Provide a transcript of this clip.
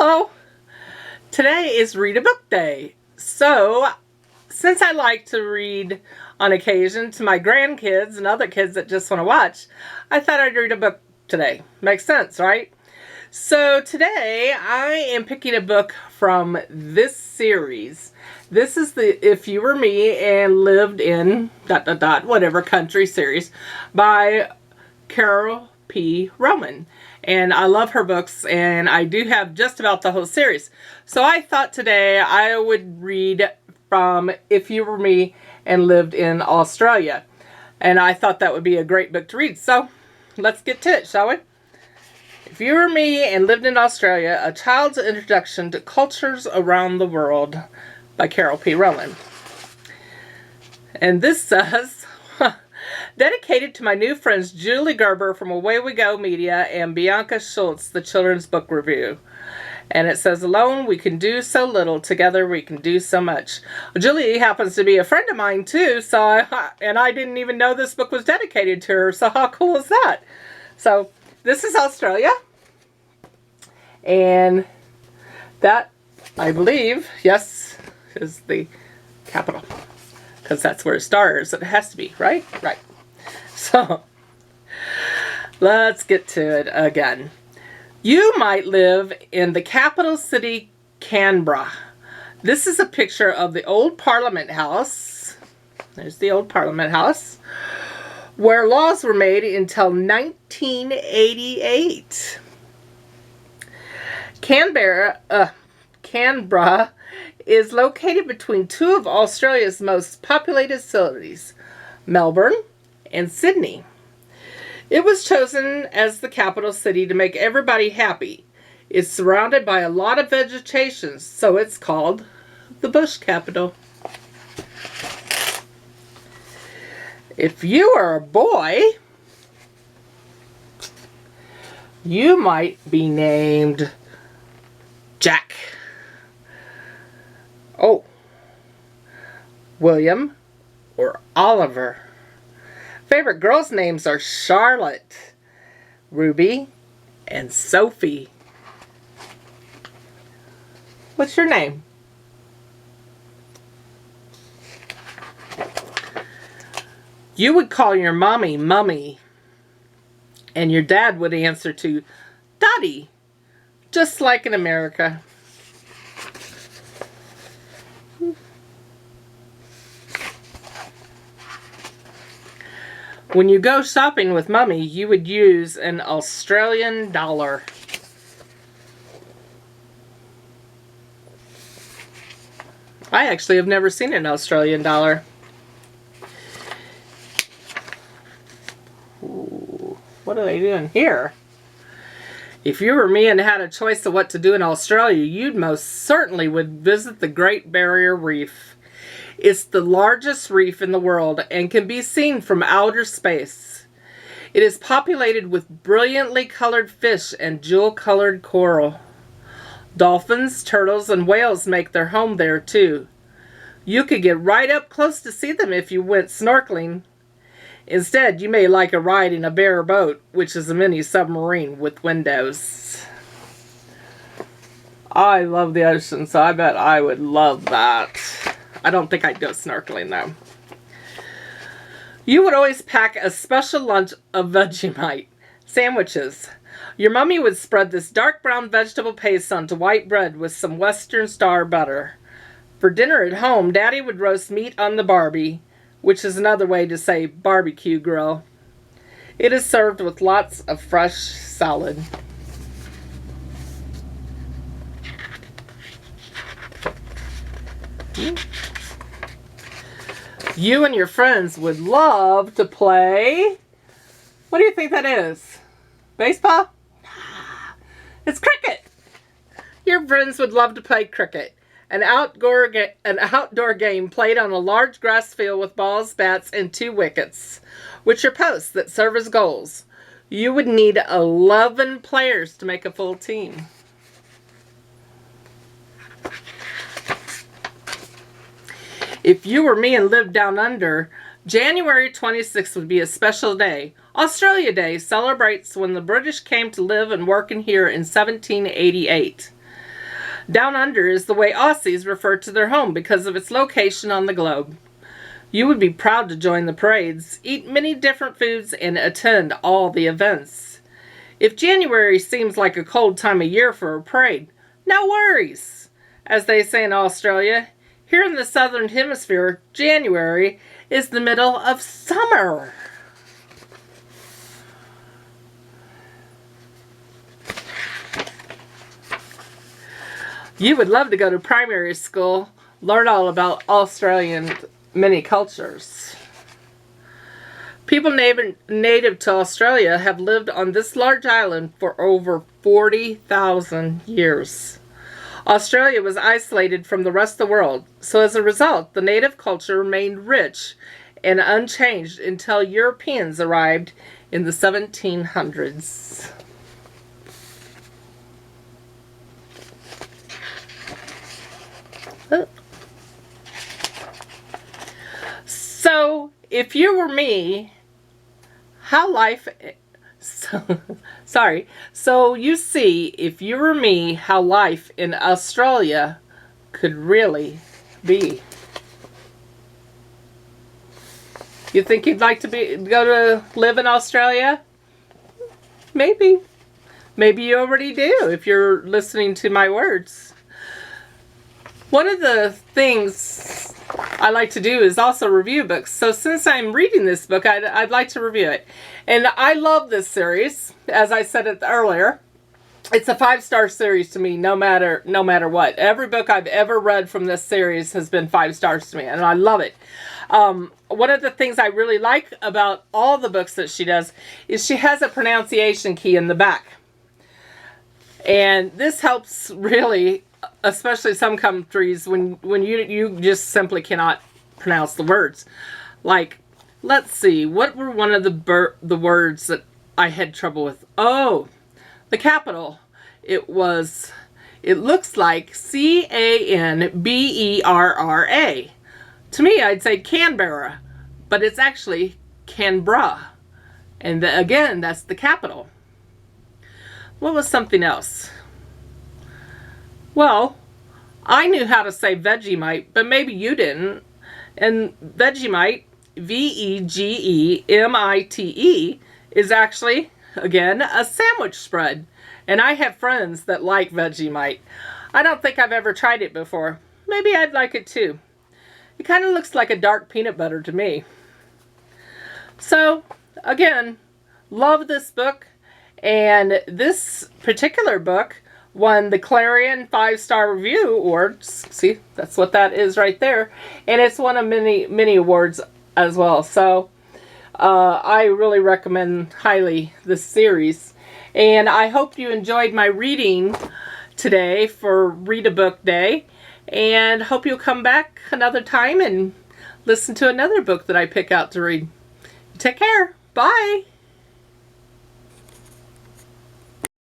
Hello! Today is Read a Book Day. So, since I like to read on occasion to my grandkids and other kids that just want to watch, I thought I'd read a book today. Makes sense, right? So today I am picking a book from this series. This is the If You Were Me and Lived in ... whatever country series by Carol P. Roman. And I love her books, and I do have just about the whole series. So I thought today I would read from If You Were Me and Lived in Australia. And I thought that would be a great book to read. So let's get to it, shall we? If You Were Me and Lived in Australia, A Child's Introduction to Cultures Around the World by Carol P. Roman. And this says, dedicated to my new friends Julie Gerber from Away We Go Media and Bianca Schultz, the Children's Book Review. And it says, alone we can do so little, together we can do so much. Julie happens to be a friend of mine too, so I didn't even know this book was dedicated to her, so how cool is that? So this is Australia, and that, I believe, yes, is the capital, because that's where it starts. It has to be, right? Right. So, let's get to it again. You might live in the capital city, Canberra. This is a picture of the old Parliament House. There's the old Parliament House, where laws were made until 1988. Canberra is located between two of Australia's most populated cities, Melbourne and Sydney. It was chosen as the capital city to make everybody happy. It's surrounded by a lot of vegetation, so it's called the Bush Capital. If you are a boy, you might be named Jack. Oh, William or Oliver. Favorite girls' names are Charlotte, Ruby, and Sophie. What's your name? You would call your mommy, Mummy, and your dad would answer to Daddy, just like in America. When you go shopping with Mummy, you would use an Australian dollar. I actually have never seen an Australian dollar. Ooh, what are they doing here? If you were me and had a choice of what to do in Australia, you'd most certainly would visit the Great Barrier Reef. It's the largest reef in the world and can be seen from outer space. It is populated with brilliantly colored fish and jewel-colored coral. Dolphins, turtles, and whales make their home there too. You could get right up close to see them if you went snorkeling. Instead, you may like a ride in a bear boat, which is a mini submarine with windows. I love the ocean, so I bet I would love that. I don't think I'd go snorkeling though. You would always pack a special lunch of Vegemite sandwiches. Your mummy would spread this dark brown vegetable paste onto white bread with some Western Star butter. For dinner at home, Daddy would roast meat on the Barbie, which is another way to say barbecue grill. It is served with lots of fresh salad. You and your friends would love to play... What do you think that is? Baseball? It's cricket. Your friends would love to play cricket. An outdoor game played on a large grass field with balls, bats, and 2 wickets, which are posts that serve as goals. You would need 11 players to make a full team. If you were me and lived down under, January 26th would be a special day. Australia Day celebrates when the British came to live and work in here in 1788. Down under is the way Aussies refer to their home because of its location on the globe. You would be proud to join the parades, eat many different foods, and attend all the events. If January seems like a cold time of year for a parade, no worries. As they say in Australia, here in the southern hemisphere, January is the middle of summer. You would love to go to primary school, learn all about Australian many cultures. People native to Australia have lived on this large island for over 40,000 years. Australia was isolated from the rest of the world, so as a result, the native culture remained rich and unchanged until Europeans arrived in the 1700s. So, if you were me, So you see, if you were me, how life in Australia could really be. You think you'd like to go to live in Australia? Maybe. Maybe you already do if you're listening to my words. One of the things I like to do is also review books. So since I'm reading this book, I'd like to review it. And I love this series. As I said it earlier, it's a 5-star series to me, no matter what. Every book I've ever read from this series has been 5 stars to me, and I love it. One of the things I really like about all the books that she does is she has a pronunciation key in the back. And this helps really, especially some countries, when you just simply cannot pronounce the words. Like, let's see, what were one of the words that I had trouble with? Oh, the capital. It looks like Canberra. To me, I'd say Canberra, but it's actually Canberra. And again, that's the capital. What was something else? Well, I knew how to say Vegemite, but maybe you didn't. And Vegemite, Vegemite, is actually, again, a sandwich spread. And I have friends that like Vegemite. I don't think I've ever tried it before. Maybe I'd like it too. It kind of looks like a dark peanut butter to me. So, again, love this book. And this particular book won the Clarion 5-Star Review Awards. See, that's what that is right there. And it's won many awards as well. So, I really recommend highly this series. And I hope you enjoyed my reading today for Read a Book Day. And hope you'll come back another time and listen to another book that I pick out to read. Take care. Bye.